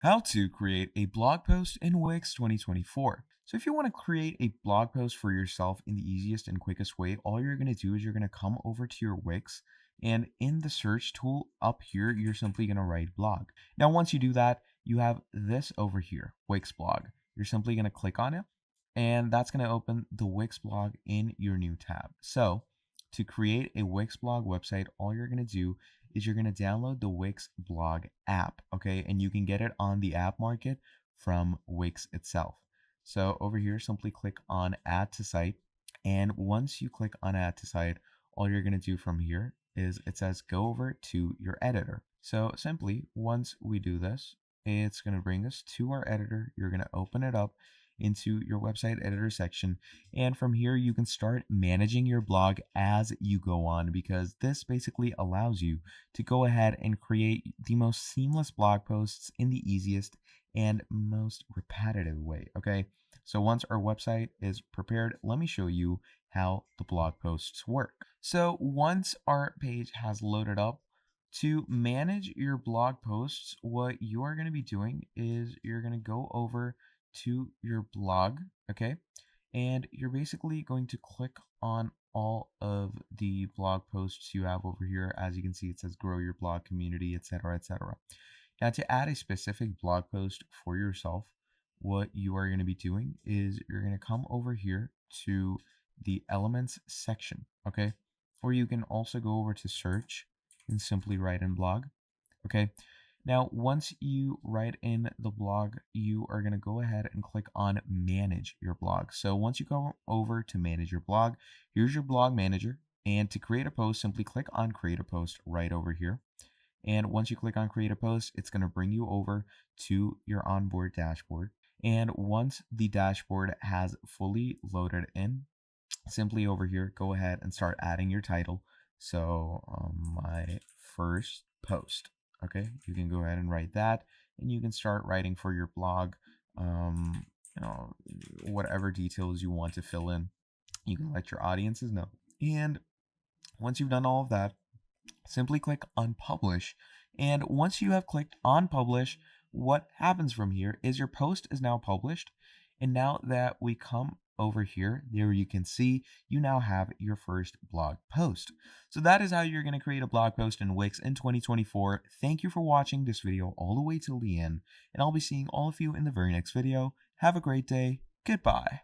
How to create a blog post in Wix 2024. So if you want to create a blog post for yourself in the easiest and quickest way, all you're going to do is you're going to come over to your Wix, and in the search tool up here, you're simply going to write blog. Now, once you do that, you have this over here, Wix blog. You're simply going to click on it, and that's going to open the Wix blog in your new tab. So to create a Wix blog website, all you're going to do is you're going to download the Wix blog app, okay? And you can get it on the app market from Wix itself. So over here, simply click on add to site. And once you click on add to site, all you're going to do from here is it says go over to your editor. So simply, once we do this, it's going to bring us to our editor. You're going to open it up into your website editor section, and from here you can start managing your blog as you go on, because this basically allows you to go ahead and create the most seamless blog posts in the easiest and most repetitive way. Okay, so once our website is prepared, let me show you how the blog posts work. So once our page has loaded up, to manage your blog posts, what you are going to be doing is you're going to go over to your blog, okay? And you're basically going to click on all of the blog posts you have over here. As you can see, it says grow your blog community, etc., etc. Now, to add a specific blog post for yourself, what you are going to be doing is you're going to come over here to the elements section, okay? Or you can also go over to search and simply write in blog, okay? Now, once you write in the blog, you are going to go ahead and click on manage your blog. So once you go over to manage your blog, here's your blog manager. And to create a post, simply click on create a post right over here. And once you click on create a post, it's going to bring you over to your onboard dashboard. And once the dashboard has fully loaded in, simply over here, go ahead and start adding your title. So my first post, okay, you can go ahead and write that, and you can start writing for your blog, um, you know, whatever details you want to fill in. You can let your audiences know. And once you've done all of that, simply click on publish. And once you have clicked on publish, what happens from here is your post is now published. And now that we come over here, there you can see you now have your first blog post. So that is how you're going to create a blog post in Wix in 2024. Thank you for watching this video all the way till the end, and I'll be seeing all of you in the very next video. Have a great day. Goodbye.